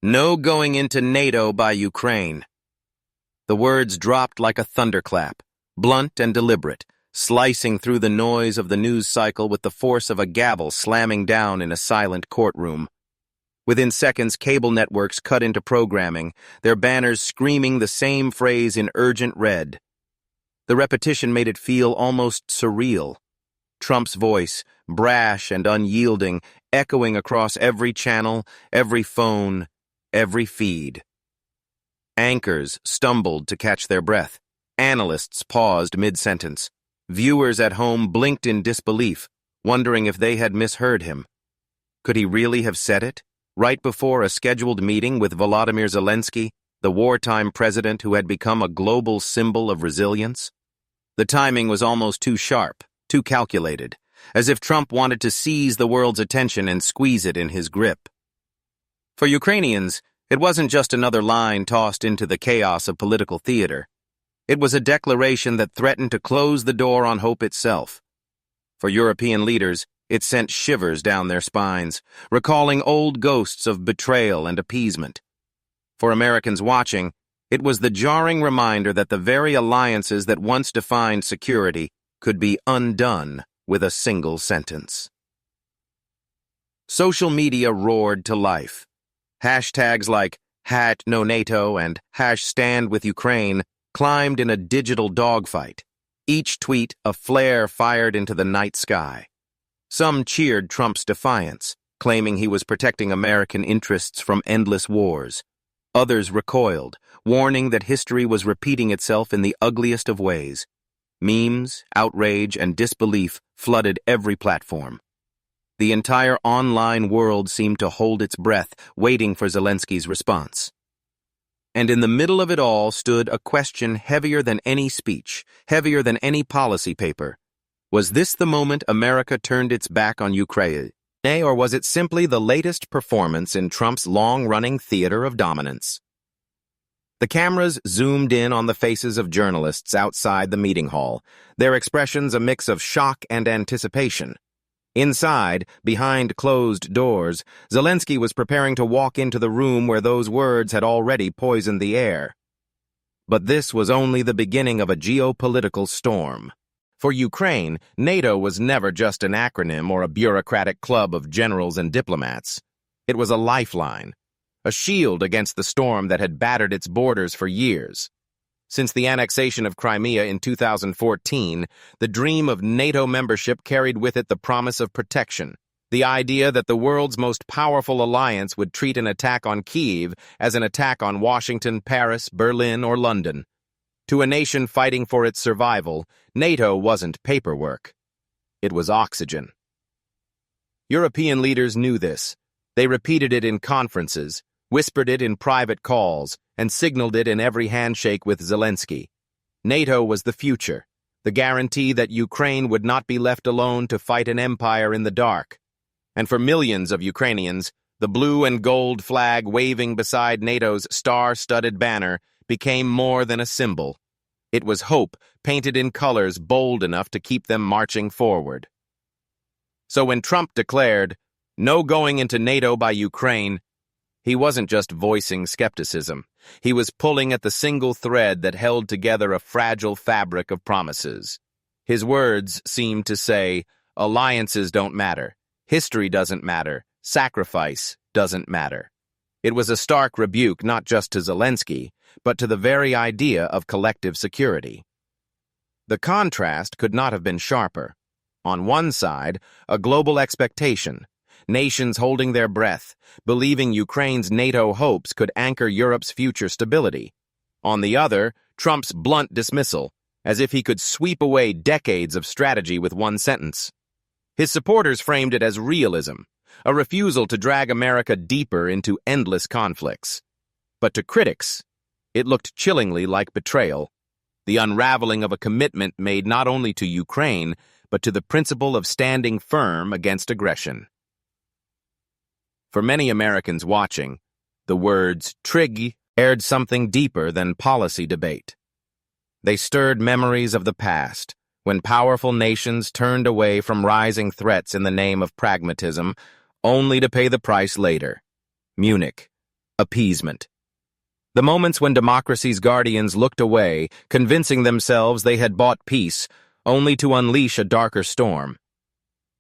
No going into NATO by Ukraine. The words dropped like a thunderclap, blunt and deliberate, slicing through the noise of the news cycle with the force of a gavel slamming down in a silent courtroom. Within seconds, cable networks cut into programming, their banners screaming the same phrase in urgent red. The repetition made it feel almost surreal. Trump's voice, brash and unyielding, echoing across every channel, every phone, every feed. Anchors stumbled to catch their breath. Analysts paused mid-sentence. Viewers at home blinked in disbelief, wondering if they had misheard him. Could he really have said it? Right before a scheduled meeting with Volodymyr Zelensky, the wartime president who had become a global symbol of resilience? The timing was almost too sharp, too calculated, as if Trump wanted to seize the world's attention and squeeze it in his grip. For Ukrainians, it wasn't just another line tossed into the chaos of political theater. It was a declaration that threatened to close the door on hope itself. For European leaders, it sent shivers down their spines, recalling old ghosts of betrayal and appeasement. For Americans watching, it was the jarring reminder that the very alliances that once defined security could be undone with a single sentence. Social media roared to life. Hashtags like #NoNato and #StandWithUkraine climbed in a digital dogfight, each tweet a flare fired into the night sky. Some cheered Trump's defiance, claiming he was protecting American interests from endless wars. Others recoiled, warning that history was repeating itself in the ugliest of ways. Memes, outrage, and disbelief flooded every platform. The entire online world seemed to hold its breath, waiting for Zelensky's response. And in the middle of it all stood a question heavier than any speech, heavier than any policy paper. Was this the moment America turned its back on Ukraine, or was it simply the latest performance in Trump's long-running theater of dominance? The cameras zoomed in on the faces of journalists outside the meeting hall, their expressions a mix of shock and anticipation. Inside, behind closed doors, Zelensky was preparing to walk into the room where those words had already poisoned the air. But this was only the beginning of a geopolitical storm. For Ukraine, NATO was never just an acronym or a bureaucratic club of generals and diplomats. It was a lifeline, a shield against the storm that had battered its borders for years. Since the annexation of Crimea in 2014, the dream of NATO membership carried with it the promise of protection, the idea that the world's most powerful alliance would treat an attack on Kyiv as an attack on Washington, Paris, Berlin, or London. To a nation fighting for its survival, NATO wasn't paperwork. It was oxygen. European leaders knew this. They repeated it in conferences, whispered it in private calls, and signaled it in every handshake with Zelensky. NATO was the future, the guarantee that Ukraine would not be left alone to fight an empire in the dark. And for millions of Ukrainians, the blue and gold flag waving beside NATO's star-studded banner became more than a symbol. It was hope painted in colors bold enough to keep them marching forward. So when Trump declared, "No going into NATO by Ukraine," he wasn't just voicing skepticism. He was pulling at the single thread that held together a fragile fabric of promises. His words seemed to say, alliances don't matter, history doesn't matter, sacrifice doesn't matter. It was a stark rebuke not just to Zelensky, but to the very idea of collective security. The contrast could not have been sharper. On one side, a global expectation, nations holding their breath, believing Ukraine's NATO hopes could anchor Europe's future stability. On the other, Trump's blunt dismissal, as if he could sweep away decades of strategy with one sentence. His supporters framed it as realism, a refusal to drag America deeper into endless conflicts. But to critics, it looked chillingly like betrayal, the unraveling of a commitment made not only to Ukraine, but to the principle of standing firm against aggression. For many Americans watching, the words "trig" aired something deeper than policy debate. They stirred memories of the past, when powerful nations turned away from rising threats in the name of pragmatism, only to pay the price later. Munich, appeasement. The moments when democracy's guardians looked away, convincing themselves they had bought peace, only to unleash a darker storm.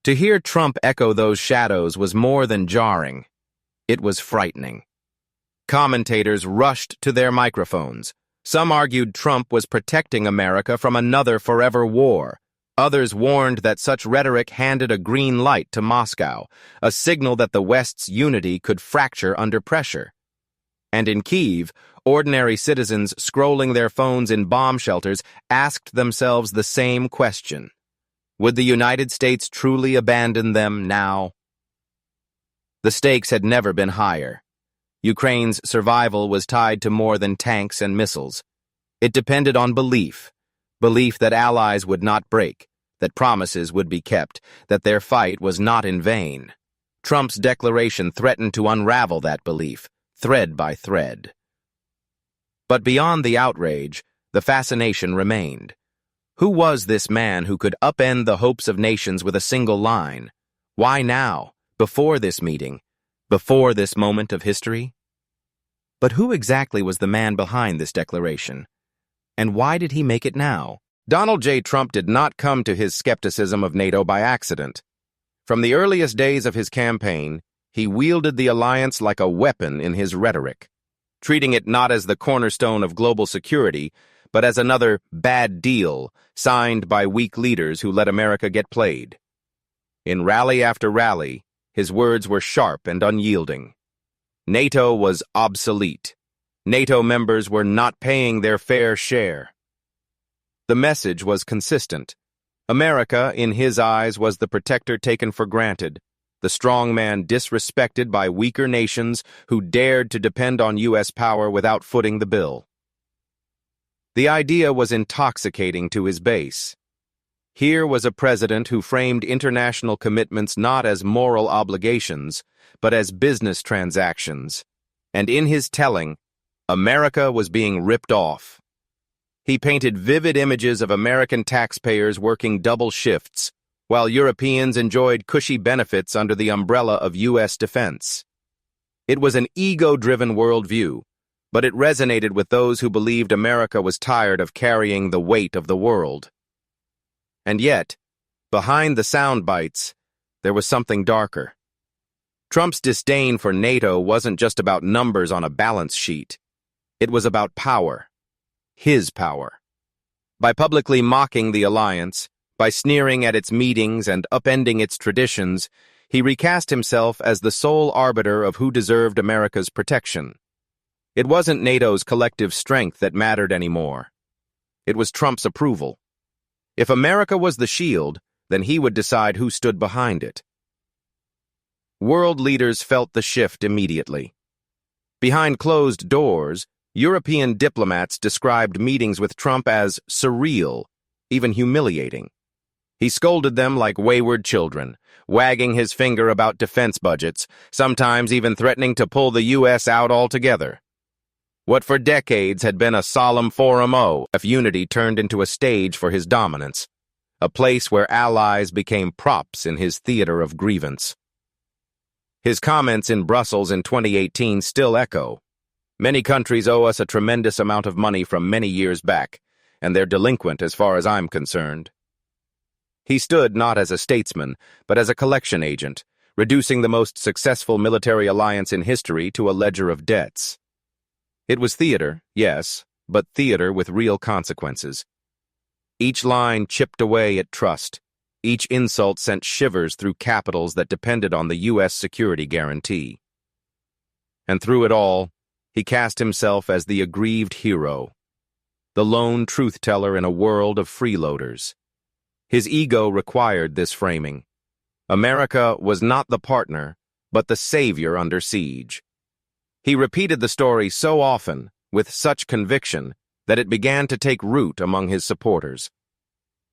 To hear Trump echo those shadows was more than jarring. It was frightening. Commentators rushed to their microphones. Some argued Trump was protecting America from another forever war. Others warned that such rhetoric handed a green light to Moscow, a signal that the West's unity could fracture under pressure. And in Kyiv, ordinary citizens scrolling their phones in bomb shelters asked themselves the same question. Would the United States truly abandon them now? The stakes had never been higher. Ukraine's survival was tied to more than tanks and missiles. It depended on belief that allies would not break, that promises would be kept, that their fight was not in vain. Trump's declaration threatened to unravel that belief, thread by thread. But beyond the outrage, the fascination remained. Who was this man who could upend the hopes of nations with a single line? Why now, before this meeting, before this moment of history? But who exactly was the man behind this declaration? And why did he make it now? Donald J. Trump did not come to his skepticism of NATO by accident. From the earliest days of his campaign, he wielded the alliance like a weapon in his rhetoric, treating it not as the cornerstone of global security, but as another bad deal signed by weak leaders who let America get played. In rally after rally, his words were sharp and unyielding. NATO was obsolete. NATO members were not paying their fair share. The message was consistent. America, in his eyes, was the protector taken for granted, the strong man disrespected by weaker nations who dared to depend on U.S. power without footing the bill. The idea was intoxicating to his base. Here was a president who framed international commitments not as moral obligations, but as business transactions. And in his telling, America was being ripped off. He painted vivid images of American taxpayers working double shifts, while Europeans enjoyed cushy benefits under the umbrella of U.S. defense. It was an ego-driven worldview, but it resonated with those who believed America was tired of carrying the weight of the world. And yet, behind the sound bites, there was something darker. Trump's disdain for NATO wasn't just about numbers on a balance sheet. It was about power. His power. By publicly mocking the alliance, by sneering at its meetings and upending its traditions, he recast himself as the sole arbiter of who deserved America's protection. It wasn't NATO's collective strength that mattered anymore. It was Trump's approval. If America was the shield, then he would decide who stood behind it. World leaders felt the shift immediately. Behind closed doors, European diplomats described meetings with Trump as surreal, even humiliating. He scolded them like wayward children, wagging his finger about defense budgets, sometimes even threatening to pull the U.S. out altogether. What for decades had been a solemn forum of unity turned into a stage for his dominance, a place where allies became props in his theater of grievance. His comments in Brussels in 2018 still echo. Many countries owe us a tremendous amount of money from many years back, and they're delinquent as far as I'm concerned. He stood not as a statesman, but as a collection agent, reducing the most successful military alliance in history to a ledger of debts. It was theater, yes, but theater with real consequences. Each line chipped away at trust. Each insult sent shivers through capitals that depended on the U.S. security guarantee. And through it all, he cast himself as the aggrieved hero, the lone truth-teller in a world of freeloaders. His ego required this framing. America was not the partner, but the savior under siege. He repeated the story so often, with such conviction, that it began to take root among his supporters.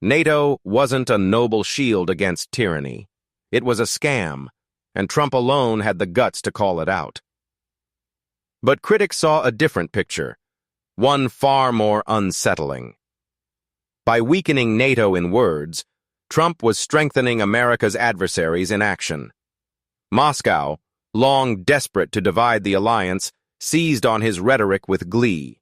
NATO wasn't a noble shield against tyranny. It was a scam, and Trump alone had the guts to call it out. But critics saw a different picture, one far more unsettling. By weakening NATO in words, Trump was strengthening America's adversaries in action. Moscow, long desperate to divide the alliance, seized on his rhetoric with glee.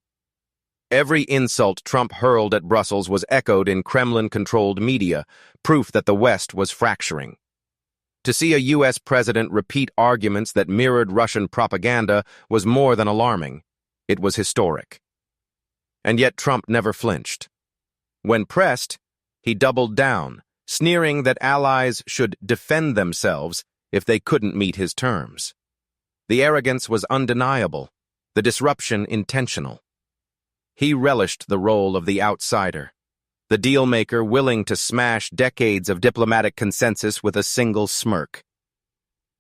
Every insult Trump hurled at Brussels was echoed in Kremlin-controlled media, proof that the West was fracturing. To see a U.S. president repeat arguments that mirrored Russian propaganda was more than alarming. It was historic. And yet Trump never flinched. When pressed, he doubled down, sneering that allies should defend themselves if they couldn't meet his terms. The arrogance was undeniable, the disruption intentional. He relished the role of the outsider, the deal-maker willing to smash decades of diplomatic consensus with a single smirk.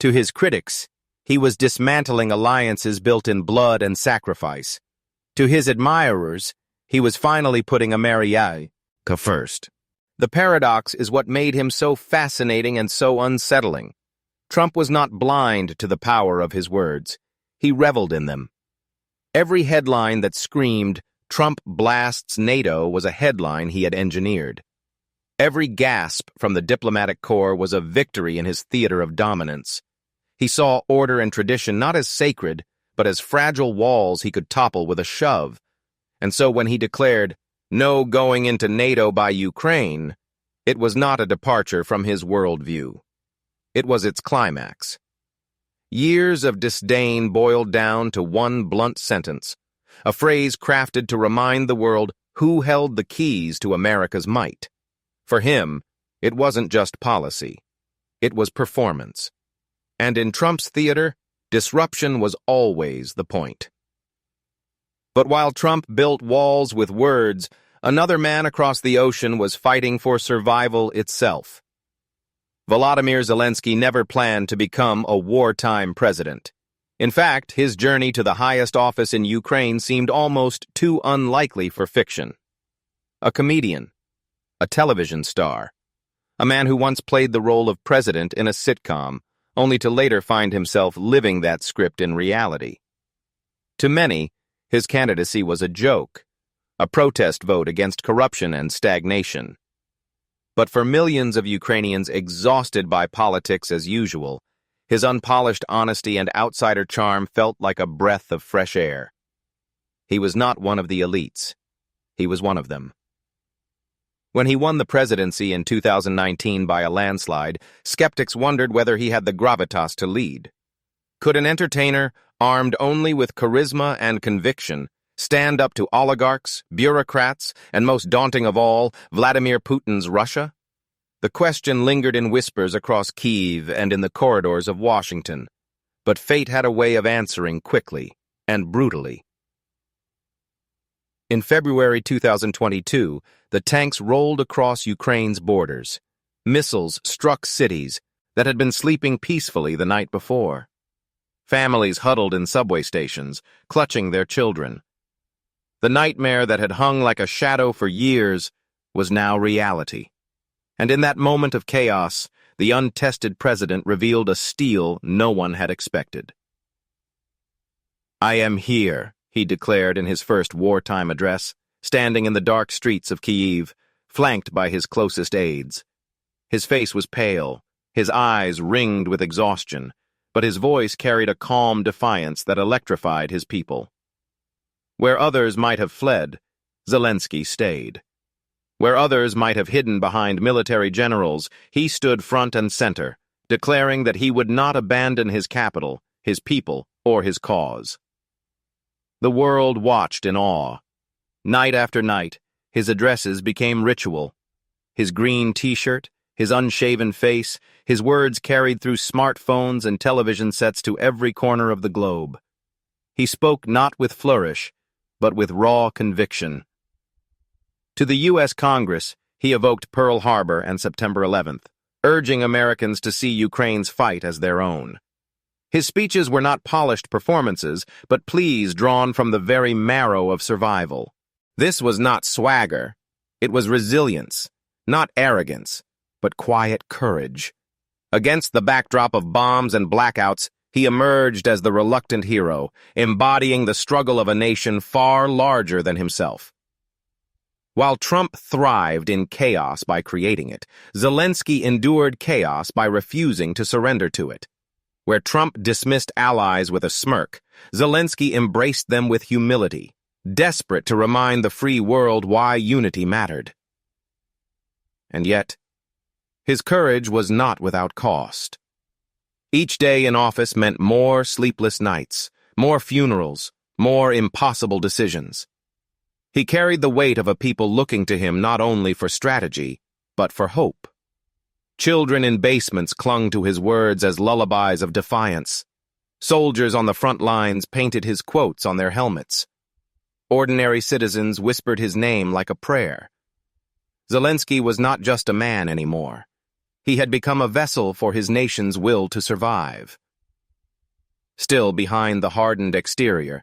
To his critics, he was dismantling alliances built in blood and sacrifice. To his admirers, he was finally putting America first. The paradox is what made him so fascinating and so unsettling. Trump was not blind to the power of his words. He reveled in them. Every headline that screamed, "Trump blasts NATO," was a headline he had engineered. Every gasp from the diplomatic corps was a victory in his theater of dominance. He saw order and tradition not as sacred, but as fragile walls he could topple with a shove. And so when he declared, "No going into NATO by Ukraine," it was not a departure from his worldview. It was its climax. Years of disdain boiled down to one blunt sentence, a phrase crafted to remind the world who held the keys to America's might. For him, it wasn't just policy. It was performance. And in Trump's theater, disruption was always the point. But while Trump built walls with words, another man across the ocean was fighting for survival itself. Volodymyr Zelensky never planned to become a wartime president. In fact, his journey to the highest office in Ukraine seemed almost too unlikely for fiction. A comedian, a television star, a man who once played the role of president in a sitcom, only to later find himself living that script in reality. To many, his candidacy was a joke, a protest vote against corruption and stagnation. But for millions of Ukrainians exhausted by politics as usual, his unpolished honesty and outsider charm felt like a breath of fresh air. He was not one of the elites. He was one of them. When he won the presidency in 2019 by a landslide, skeptics wondered whether he had the gravitas to lead. Could an entertainer, armed only with charisma and conviction, stand up to oligarchs, bureaucrats, and most daunting of all, Vladimir Putin's Russia? The question lingered in whispers across Kyiv and in the corridors of Washington. But fate had a way of answering quickly and brutally. In February 2022, the tanks rolled across Ukraine's borders. Missiles struck cities that had been sleeping peacefully the night before. Families huddled in subway stations, clutching their children. The nightmare that had hung like a shadow for years was now reality. And in that moment of chaos, the untested president revealed a steel no one had expected. "I am here," he declared in his first wartime address, standing in the dark streets of Kyiv, flanked by his closest aides. His face was pale, his eyes ringed with exhaustion, but his voice carried a calm defiance that electrified his people. Where others might have fled, Zelensky stayed. Where others might have hidden behind military generals, he stood front and center, declaring that he would not abandon his capital, his people, or his cause. The world watched in awe. Night after night, his addresses became ritual. His green t-shirt, his unshaven face, his words carried through smartphones and television sets to every corner of the globe. He spoke not with flourish, but with raw conviction. To the U.S. Congress, he evoked Pearl Harbor and September 11th, urging Americans to see Ukraine's fight as their own. His speeches were not polished performances, but pleas drawn from the very marrow of survival. This was not swagger. It was resilience, not arrogance, but quiet courage. Against the backdrop of bombs and blackouts, he emerged as the reluctant hero, embodying the struggle of a nation far larger than himself. While Trump thrived in chaos by creating it, Zelensky endured chaos by refusing to surrender to it. Where Trump dismissed allies with a smirk, Zelensky embraced them with humility, desperate to remind the free world why unity mattered. And yet, his courage was not without cost. Each day in office meant more sleepless nights, more funerals, more impossible decisions. He carried the weight of a people looking to him not only for strategy, but for hope. Children in basements clung to his words as lullabies of defiance. Soldiers on the front lines painted his quotes on their helmets. Ordinary citizens whispered his name like a prayer. Zelensky was not just a man anymore. He had become a vessel for his nation's will to survive. Still, behind the hardened exterior,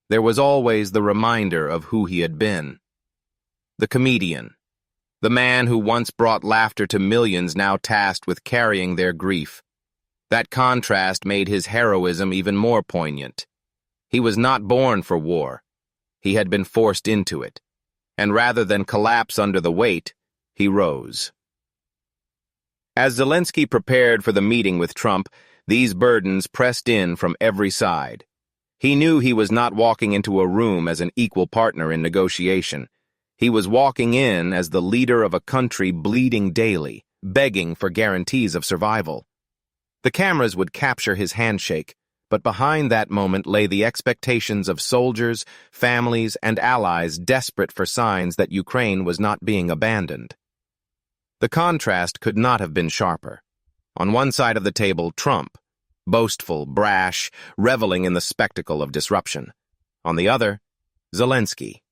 there was always the reminder of who he had been. The comedian. The man who once brought laughter to millions, now tasked with carrying their grief. That contrast made his heroism even more poignant. He was not born for war. He had been forced into it. And rather than collapse under the weight, he rose. As Zelensky prepared for the meeting with Trump, these burdens pressed in from every side. He knew he was not walking into a room as an equal partner in negotiation. He was walking in as the leader of a country bleeding daily, begging for guarantees of survival. The cameras would capture his handshake, but behind that moment lay the expectations of soldiers, families, and allies desperate for signs that Ukraine was not being abandoned. The contrast could not have been sharper. On one side of the table, Trump, boastful, brash, reveling in the spectacle of disruption. On the other, Zelensky,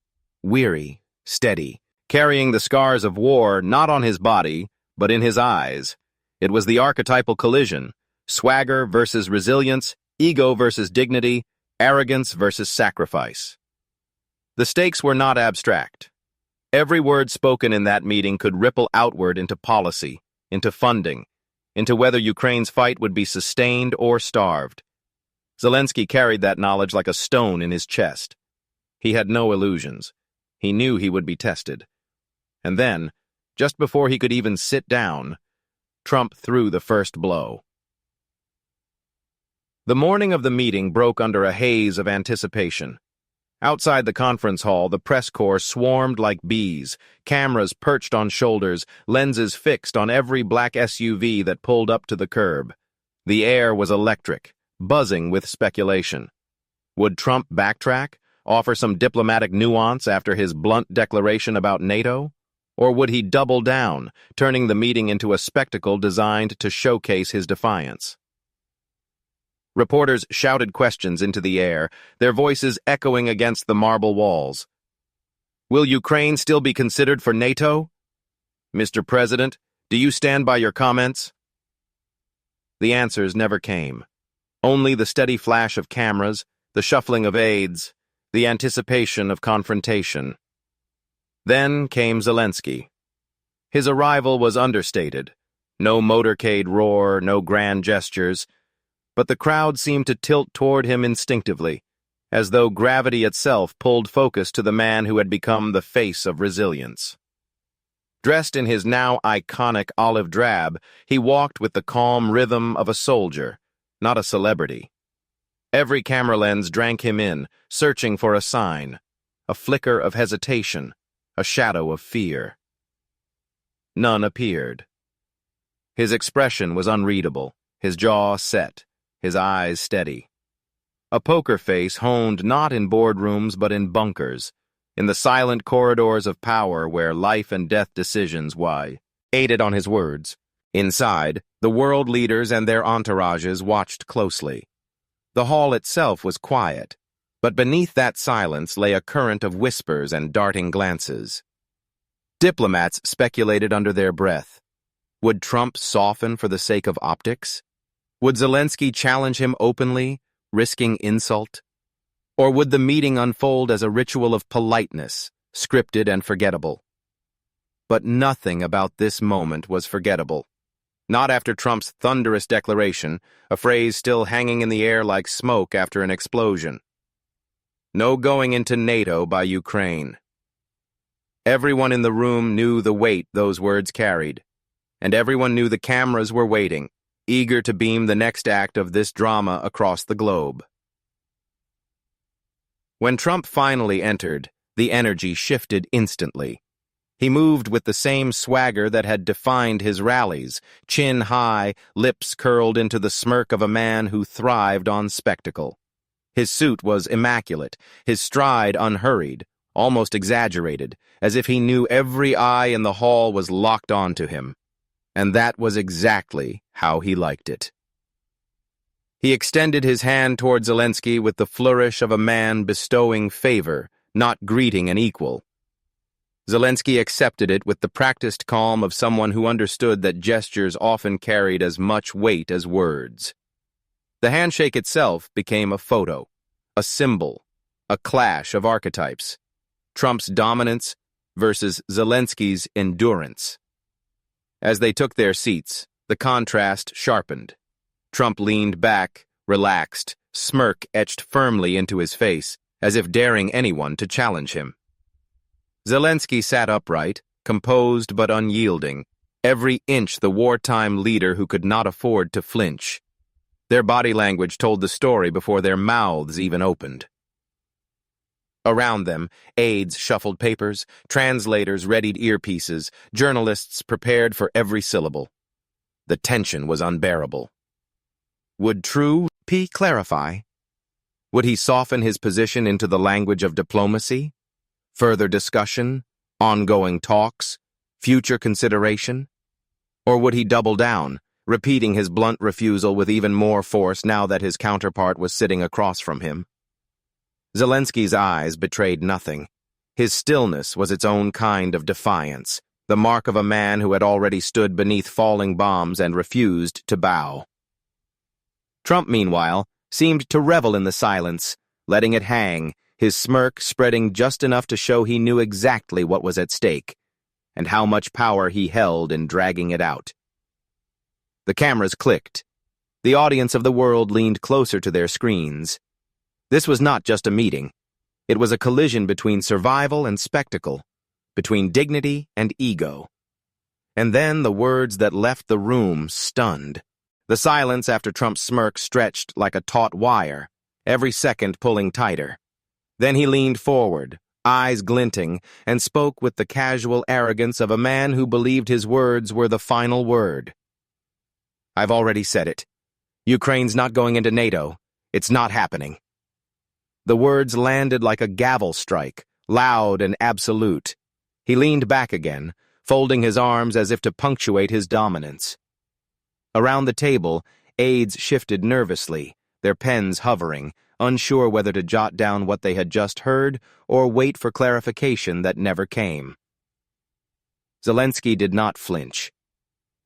weary, steady, carrying the scars of war not on his body, but in his eyes. It was the archetypal collision, swagger versus resilience, ego versus dignity, arrogance versus sacrifice. The stakes were not abstract. Every word spoken in that meeting could ripple outward into policy, into funding, into whether Ukraine's fight would be sustained or starved. Zelensky carried that knowledge like a stone in his chest. He had no illusions. He knew he would be tested. And then, just before he could even sit down, Trump threw the first blow. The morning of the meeting broke under a haze of anticipation. Outside the conference hall, the press corps swarmed like bees, cameras perched on shoulders, lenses fixed on every black SUV that pulled up to the curb. The air was electric, buzzing with speculation. Would Trump backtrack? Offer some diplomatic nuance after his blunt declaration about NATO? Or would he double down, turning the meeting into a spectacle designed to showcase his defiance? Reporters shouted questions into the air, their voices echoing against the marble walls. Will Ukraine still be considered for NATO? Mr. President, do you stand by your comments? The answers never came. Only the steady flash of cameras, the shuffling of aides, the anticipation of confrontation. Then came Zelensky. His arrival was understated. No motorcade roar, no grand gestures, but the crowd seemed to tilt toward him instinctively, as though gravity itself pulled focus to the man who had become the face of resilience. Dressed in his now iconic olive drab, he walked with the calm rhythm of a soldier, not a celebrity. Every camera lens drank him in, searching for a sign, a flicker of hesitation, a shadow of fear. None appeared. His expression was unreadable, his jaw set, his eyes steady. A poker face honed not in boardrooms but in bunkers, in the silent corridors of power where life and death decisions aided on his words. Inside, the world leaders and their entourages watched closely. The hall itself was quiet, but beneath that silence lay a current of whispers and darting glances. Diplomats speculated under their breath. Would Trump soften for the sake of optics? Would Zelensky challenge him openly, risking insult? Or would the meeting unfold as a ritual of politeness, scripted and forgettable? But nothing about this moment was forgettable. Not after Trump's thunderous declaration, a phrase still hanging in the air like smoke after an explosion. No going into NATO by Ukraine. Everyone in the room knew the weight those words carried, and everyone knew the cameras were waiting, eager to beam the next act of this drama across the globe. When Trump finally entered, the energy shifted instantly. He moved with the same swagger that had defined his rallies, chin high, lips curled into the smirk of a man who thrived on spectacle. His suit was immaculate, his stride unhurried, almost exaggerated, as if he knew every eye in the hall was locked onto him. And that was exactly how he liked it. He extended his hand toward Zelensky with the flourish of a man bestowing favor, not greeting an equal. Zelensky accepted it with the practiced calm of someone who understood that gestures often carried as much weight as words. The handshake itself became a photo, a symbol, a clash of archetypes. Trump's dominance versus Zelensky's endurance. As they took their seats, the contrast sharpened. Trump leaned back, relaxed, smirk etched firmly into his face, as if daring anyone to challenge him. Zelensky sat upright, composed but unyielding, every inch the wartime leader who could not afford to flinch. Their body language told the story before their mouths even opened. Around them, aides shuffled papers, translators readied earpieces, journalists prepared for every syllable. The tension was unbearable. Would True P clarify? Would he soften his position into the language of diplomacy? Further discussion? Ongoing talks? Future consideration? Or would he double down, repeating his blunt refusal with even more force now that his counterpart was sitting across from him? Zelensky's eyes betrayed nothing. His stillness was its own kind of defiance, the mark of a man who had already stood beneath falling bombs and refused to bow. Trump, meanwhile, seemed to revel in the silence, letting it hang, his smirk spreading just enough to show he knew exactly what was at stake, and how much power he held in dragging it out. The cameras clicked. The audience of the world leaned closer to their screens. This was not just a meeting. It was a collision between survival and spectacle, between dignity and ego. And then the words that left the room stunned. The silence after Trump's smirk stretched like a taut wire, every second pulling tighter. Then he leaned forward, eyes glinting, and spoke with the casual arrogance of a man who believed his words were the final word. I've already said it. Ukraine's not going into NATO. It's not happening. The words landed like a gavel strike, loud and absolute. He leaned back again, folding his arms as if to punctuate his dominance. Around the table, aides shifted nervously, their pens hovering, unsure whether to jot down what they had just heard or wait for clarification that never came. Zelensky did not flinch.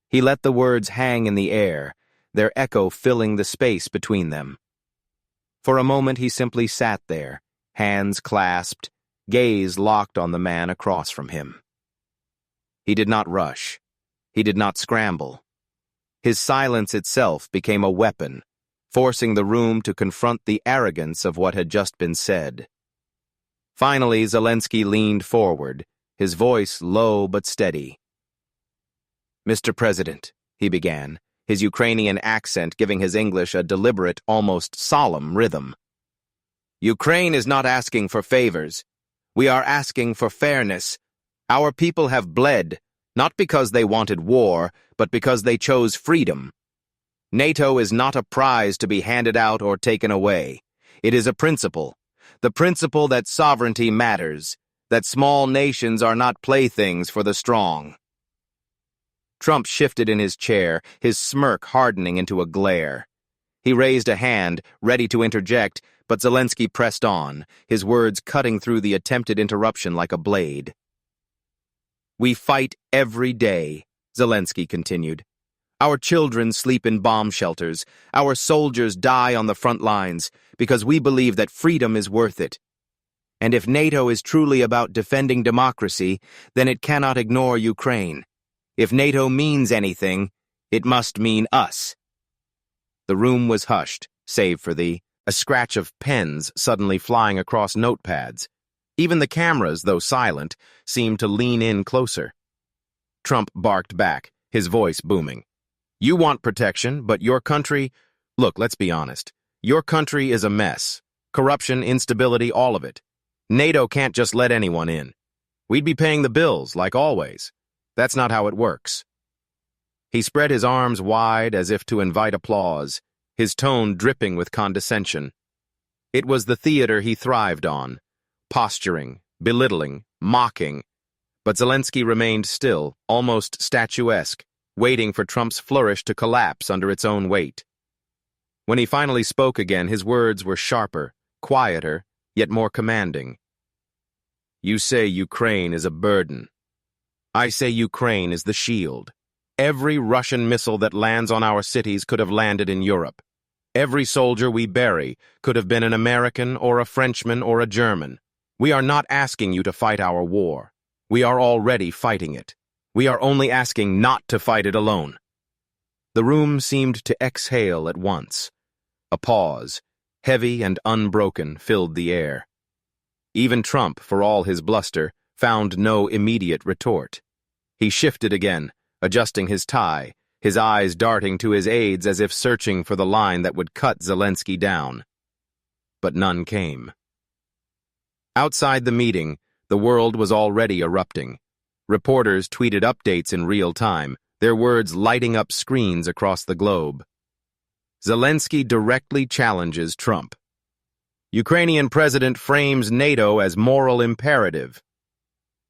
He let the words hang in the air, their echo filling the space between them. For a moment he simply sat there, hands clasped, gaze locked on the man across from him. He did not rush. He did not scramble. His silence itself became a weapon, forcing the room to confront the arrogance of what had just been said. Finally, Zelensky leaned forward, his voice low but steady. Mr. President, he began, his Ukrainian accent giving his English a deliberate, almost solemn rhythm. Ukraine is not asking for favors. We are asking for fairness. Our people have bled, not because they wanted war, but because they chose freedom. NATO is not a prize to be handed out or taken away. It is a principle. The principle that sovereignty matters, that small nations are not playthings for the strong. Trump shifted in his chair, his smirk hardening into a glare. He raised a hand, ready to interject, but Zelensky pressed on, his words cutting through the attempted interruption like a blade. We fight every day, Zelensky continued. Our children sleep in bomb shelters. Our soldiers die on the front lines because we believe that freedom is worth it. And if NATO is truly about defending democracy, then it cannot ignore Ukraine. If NATO means anything, it must mean us. The room was hushed, save for a scratch of pens suddenly flying across notepads. Even the cameras, though silent, seemed to lean in closer. Trump barked back, his voice booming. You want protection, but your country... Look, let's be honest. Your country is a mess. Corruption, instability, all of it. NATO can't just let anyone in. We'd be paying the bills, like always. That's not how it works. He spread his arms wide as if to invite applause, his tone dripping with condescension. It was the theater he thrived on, posturing, belittling, mocking. But Zelensky remained still, almost statuesque, waiting for Trump's flourish to collapse under its own weight. When he finally spoke again, his words were sharper, quieter, yet more commanding. You say Ukraine is a burden. I say Ukraine is the shield. Every Russian missile that lands on our cities could have landed in Europe. Every soldier we bury could have been an American or a Frenchman or a German. We are not asking you to fight our war. We are already fighting it. We are only asking not to fight it alone. The room seemed to exhale at once. A pause, heavy and unbroken, filled the air. Even Trump, for all his bluster, found no immediate retort. He shifted again, adjusting his tie, his eyes darting to his aides as if searching for the line that would cut Zelensky down. But none came. Outside the meeting, the world was already erupting. Reporters tweeted updates in real time, their words lighting up screens across the globe. Zelensky directly challenges Trump. Ukrainian president frames NATO as moral imperative.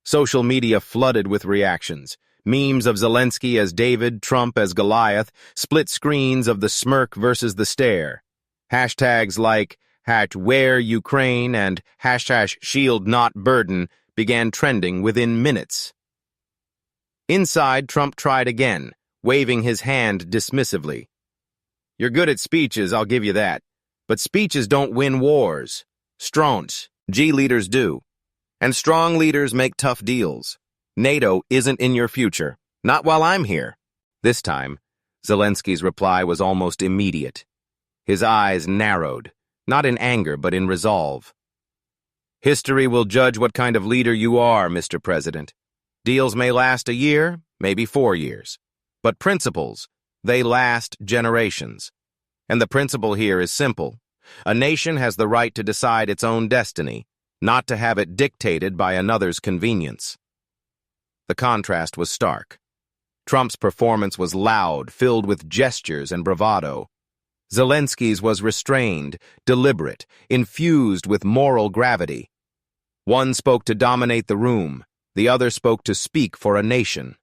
Social media flooded with reactions. Memes of Zelensky as David, Trump as Goliath, split screens of the smirk versus the stare. Hashtags like #WhereUkraine and #ShieldNotBurden began trending within minutes. Inside, Trump tried again, waving his hand dismissively. You're good at speeches, I'll give you that. But speeches don't win wars. Strong leaders do. And strong leaders make tough deals. NATO isn't in your future. Not while I'm here. This time, Zelensky's reply was almost immediate. His eyes narrowed, not in anger but in resolve. History will judge what kind of leader you are, Mr. President. Deals may last a year, maybe 4 years. But principles, they last generations. And the principle here is simple. A nation has the right to decide its own destiny, not to have it dictated by another's convenience. The contrast was stark. Trump's performance was loud, filled with gestures and bravado. Zelensky's was restrained, deliberate, infused with moral gravity. One spoke to dominate the room, the other spoke to speak for a nation.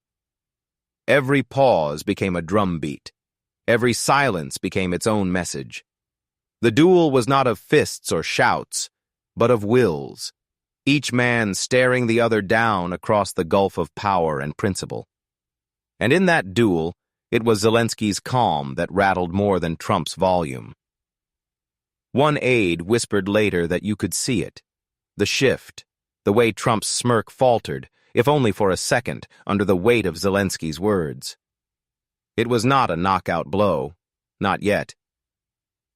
Every pause became a drumbeat. Every silence became its own message. The duel was not of fists or shouts, but of wills, each man staring the other down across the gulf of power and principle. And in that duel, it was Zelensky's calm that rattled more than Trump's volume. One aide whispered later that you could see it. The shift, the way Trump's smirk faltered, if only for a second, under the weight of Zelensky's words. It was not a knockout blow, not yet.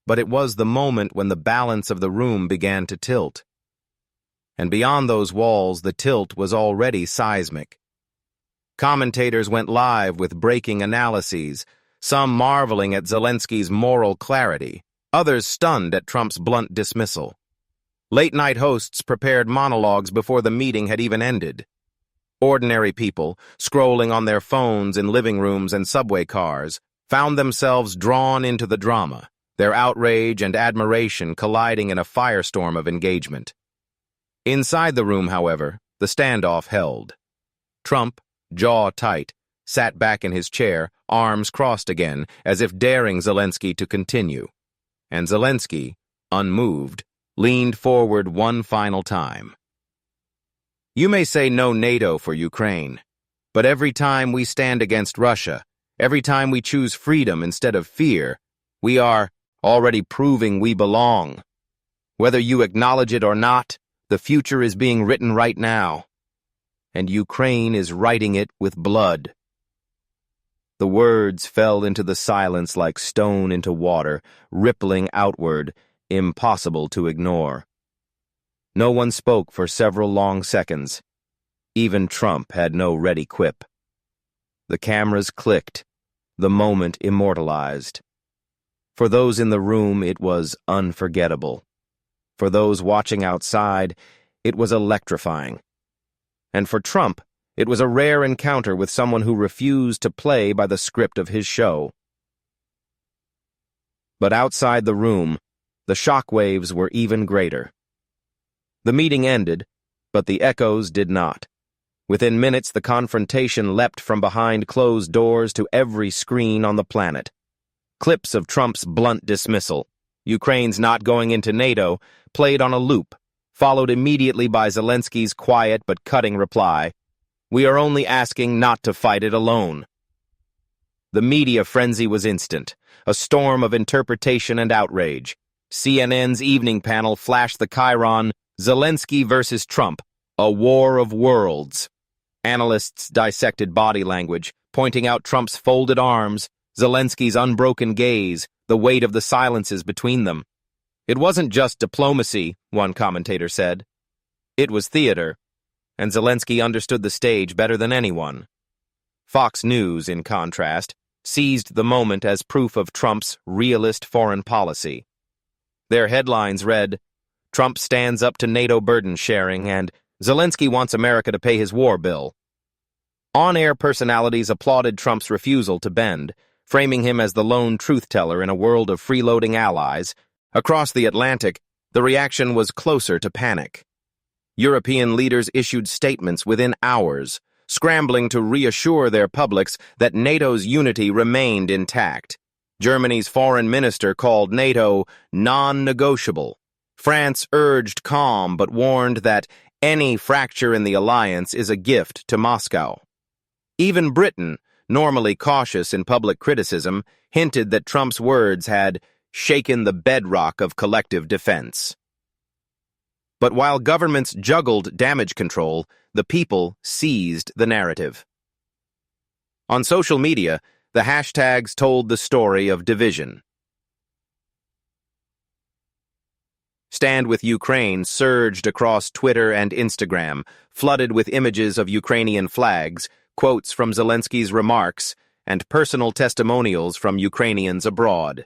But it was the moment when the balance of the room began to tilt. And beyond those walls, the tilt was already seismic. Commentators went live with breaking analyses, some marveling at Zelensky's moral clarity, others stunned at Trump's blunt dismissal. Late-night hosts prepared monologues before the meeting had even ended. Ordinary people, scrolling on their phones in living rooms and subway cars, found themselves drawn into the drama, their outrage and admiration colliding in a firestorm of engagement. Inside the room, however, the standoff held. Trump, jaw tight, sat back in his chair, arms crossed again, as if daring Zelensky to continue. And Zelensky, unmoved, leaned forward one final time. You may say no NATO for Ukraine, but every time we stand against Russia, every time we choose freedom instead of fear, we are already proving we belong. Whether you acknowledge it or not, the future is being written right now, and Ukraine is writing it with blood. The words fell into the silence like stone into water, rippling outward, impossible to ignore. No one spoke for several long seconds. Even Trump had no ready quip. The cameras clicked. the moment immortalized. For those in the room, it was unforgettable. For those watching outside, it was electrifying. And for Trump, it was a rare encounter with someone who refused to play by the script of his show. But outside the room, the shockwaves were even greater. The meeting ended, but the echoes did not. Within minutes, the confrontation leapt from behind closed doors to every screen on the planet. Clips of Trump's blunt dismissal, Ukraine's not going into NATO, played on a loop, followed immediately by Zelensky's quiet but cutting reply, "We are only asking not to fight it alone." The media frenzy was instant, a storm of interpretation and outrage. CNN's evening panel flashed the chyron, "Zelensky versus Trump, a war of worlds." Analysts dissected body language, pointing out Trump's folded arms, Zelensky's unbroken gaze, the weight of the silences between them. It wasn't just diplomacy, one commentator said. It was theater, and Zelensky understood the stage better than anyone. Fox News, in contrast, seized the moment as proof of Trump's realist foreign policy. Their headlines read, "Trump stands up to NATO burden sharing," and "Zelensky wants America to pay his war bill." On-air personalities applauded Trump's refusal to bend, framing him as the lone truth-teller in a world of freeloading allies. Across the Atlantic, the reaction was closer to panic. European leaders issued statements within hours, scrambling to reassure their publics that NATO's unity remained intact. Germany's foreign minister called NATO non-negotiable. France urged calm but warned that any fracture in the alliance is a gift to Moscow. Even Britain, normally cautious in public criticism, hinted that Trump's words had shaken the bedrock of collective defense. But while governments juggled damage control, the people seized the narrative. On social media, the hashtags told the story of division. Stand with Ukraine surged across Twitter and Instagram, flooded with images of Ukrainian flags, quotes from Zelensky's remarks, and personal testimonials from Ukrainians abroad.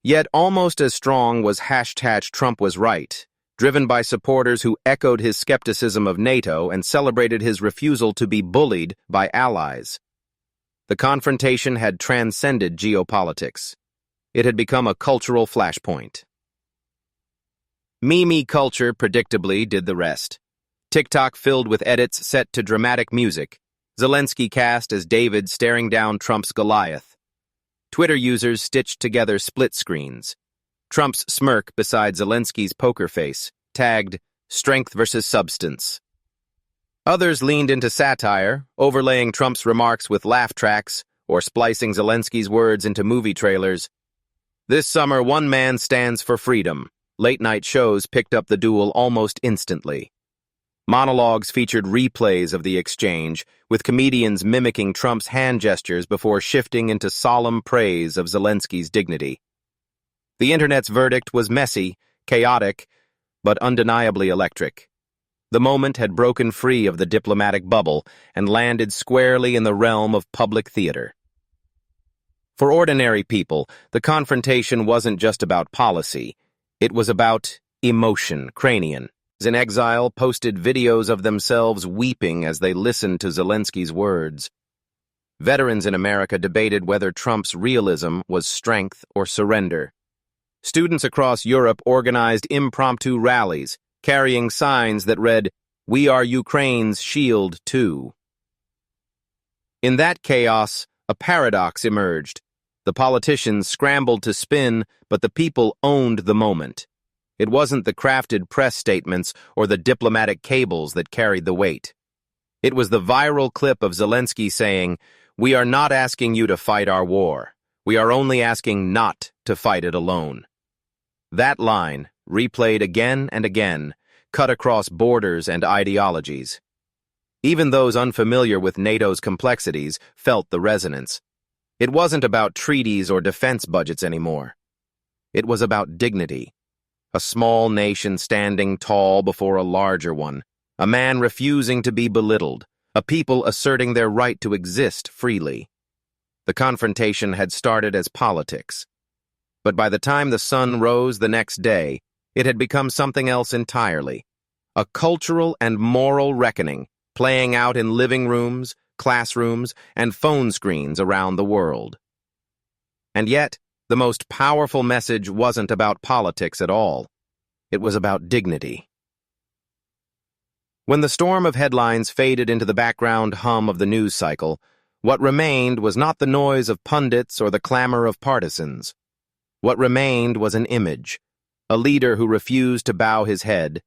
Yet almost as strong was hashtag Trump was right, driven by supporters who echoed his skepticism of NATO and celebrated his refusal to be bullied by allies. The confrontation had transcended geopolitics. It had become a cultural flashpoint. Meme culture predictably did the rest. TikTok filled with edits set to dramatic music, Zelensky cast as David staring down Trump's Goliath. Twitter users stitched together split screens. Trump's smirk beside Zelensky's poker face, tagged "Strength versus Substance." Others leaned into satire, overlaying Trump's remarks with laugh tracks or splicing Zelensky's words into movie trailers. This summer, one man stands for freedom. Late-night shows picked up the duel almost instantly. Monologues featured replays of the exchange, with comedians mimicking Trump's hand gestures before shifting into solemn praise of Zelensky's dignity. The internet's verdict was messy, chaotic, but undeniably electric. The moment had broken free of the diplomatic bubble and landed squarely in the realm of public theater. For ordinary people, the confrontation wasn't just about policy. It was about emotion. Ukrainians in exile posted videos of themselves weeping as they listened to Zelensky's words. Veterans in America debated whether Trump's realism was strength or surrender. Students across Europe organized impromptu rallies, carrying signs that read, "We are Ukraine's shield too." In that chaos, a paradox emerged. The politicians scrambled to spin, but the people owned the moment. It wasn't the crafted press statements or the diplomatic cables that carried the weight. It was the viral clip of Zelensky saying, "We are not asking you to fight our war. We are only asking not to fight it alone." That line, replayed again and again, cut across borders and ideologies. Even those unfamiliar with NATO's complexities felt the resonance. It wasn't about treaties or defense budgets anymore. It was about dignity. A small nation standing tall before a larger one, a man refusing to be belittled, a people asserting their right to exist freely. The confrontation had started as politics. But by the time the sun rose the next day, it had become something else entirely. A cultural and moral reckoning playing out in living rooms, classrooms, and phone screens around the world. And yet, the most powerful message wasn't about politics at all. It was about dignity. When the storm of headlines faded into the background hum of the news cycle, what remained was not the noise of pundits or the clamor of partisans. What remained was an image, a leader who refused to bow his head,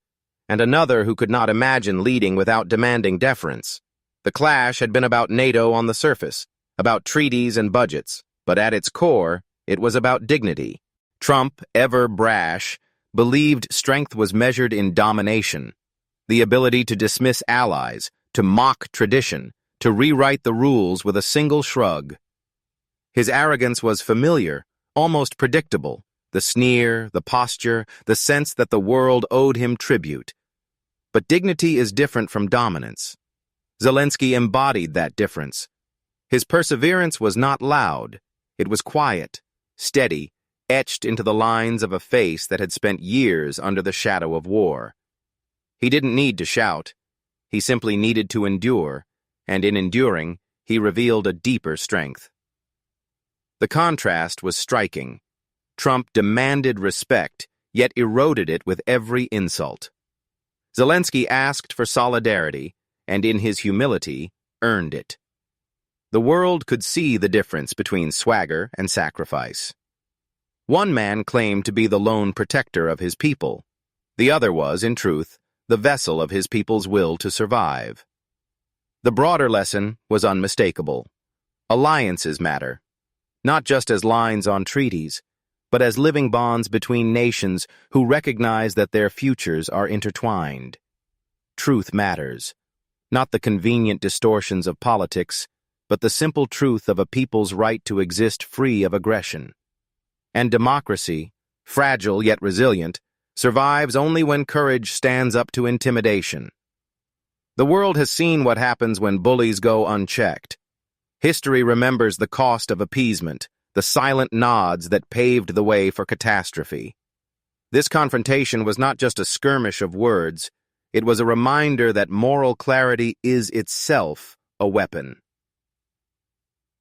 and another who could not imagine leading without demanding deference. The clash had been about NATO on the surface, about treaties and budgets, but at its core, it was about dignity. Trump, ever brash, believed strength was measured in domination, the ability to dismiss allies, to mock tradition, to rewrite the rules with a single shrug. His arrogance was familiar, almost predictable, the sneer, the posture, the sense that the world owed him tribute. But dignity is different from dominance. Zelensky embodied that difference. His perseverance was not loud. It was quiet, steady, etched into the lines of a face that had spent years under the shadow of war. He didn't need to shout. He simply needed to endure, and in enduring, he revealed a deeper strength. The contrast was striking. Trump demanded respect, yet eroded it with every insult. Zelensky asked for solidarity, and in his humility, earned it. The world could see the difference between swagger and sacrifice. One man claimed to be the lone protector of his people. The other was, in truth, the vessel of his people's will to survive. The broader lesson was unmistakable. Alliances matter, not just as lines on treaties, but as living bonds between nations who recognize that their futures are intertwined. Truth matters, not the convenient distortions of politics, but the simple truth of a people's right to exist free of aggression. And democracy, fragile yet resilient, survives only when courage stands up to intimidation. The world has seen what happens when bullies go unchecked. History remembers the cost of appeasement, the silent nods that paved the way for catastrophe. This confrontation was not just a skirmish of words, it was a reminder that moral clarity is itself a weapon.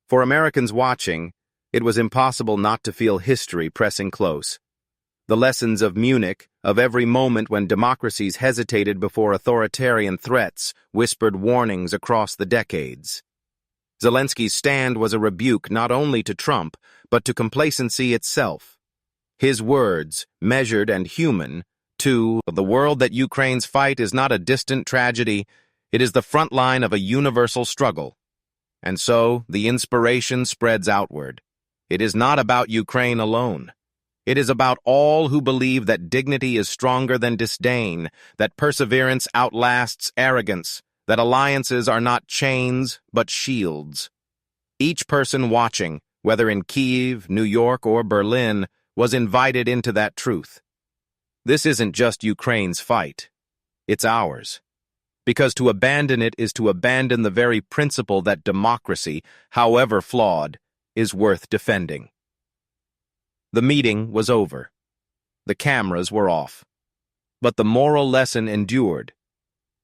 For Americans watching, it was impossible not to feel history pressing close. The lessons of Munich, of every moment when democracies hesitated before authoritarian threats, whispered warnings across the decades. Zelensky's stand was a rebuke not only to Trump, but to complacency itself. His words, measured and human, to the world that Ukraine's fight is not a distant tragedy, it is the front line of a universal struggle. And so, the inspiration spreads outward. It is not about Ukraine alone. It is about all who believe that dignity is stronger than disdain, that perseverance outlasts arrogance, that alliances are not chains, but shields. Each person watching, whether in Kyiv, New York, or Berlin, was invited into that truth. This isn't just Ukraine's fight. It's ours. Because to abandon it is to abandon the very principle that democracy, however flawed, is worth defending. The meeting was over. The cameras were off. But the moral lesson endured.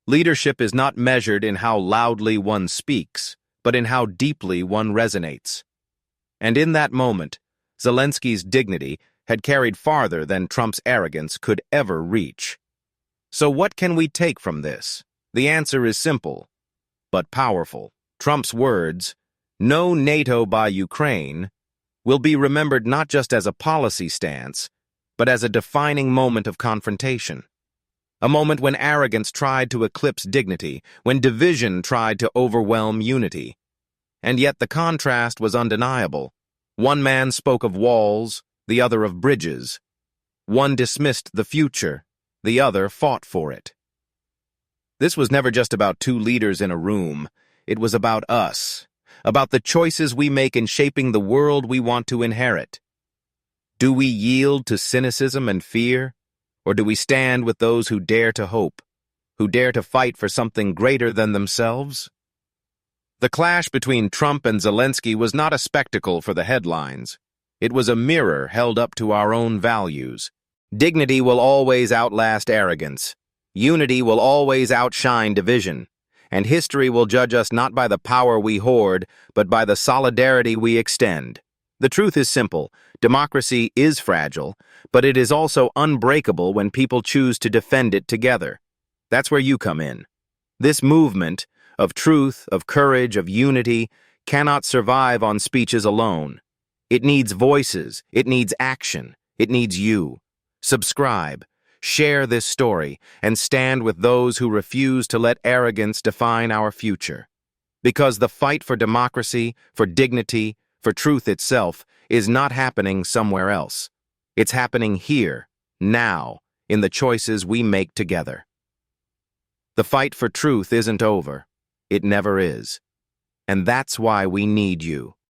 Leadership is not measured in how loudly one speaks, but in how deeply one resonates. And in that moment, Zelensky's dignity had carried farther than Trump's arrogance could ever reach. So what can we take from this? The answer is simple, but powerful. Trump's words, "No NATO by Ukraine," will be remembered not just as a policy stance, but as a defining moment of confrontation. A moment when arrogance tried to eclipse dignity, when division tried to overwhelm unity. And yet the contrast was undeniable. One man spoke of walls, the other of bridges. One dismissed the future, the other fought for it. This was never just about two leaders in a room. It was about us, about the choices we make in shaping the world we want to inherit. Do we yield to cynicism and fear, or do we stand with those who dare to hope, who dare to fight for something greater than themselves? The clash between Trump and Zelensky was not a spectacle for the headlines. It was a mirror held up to our own values. Dignity will always outlast arrogance. Unity will always outshine division. And history will judge us not by the power we hoard, but by the solidarity we extend. The truth is simple. Democracy is fragile, but it is also unbreakable when people choose to defend it together. That's where you come in. This movement of truth, of courage, of unity cannot survive on speeches alone. It needs voices, it needs action, it needs you. Subscribe, share this story, and stand with those who refuse to let arrogance define our future. Because the fight for democracy, for dignity, for truth itself is not happening somewhere else. It's happening here, now, in the choices we make together. The fight for truth isn't over. It never is. And that's why we need you.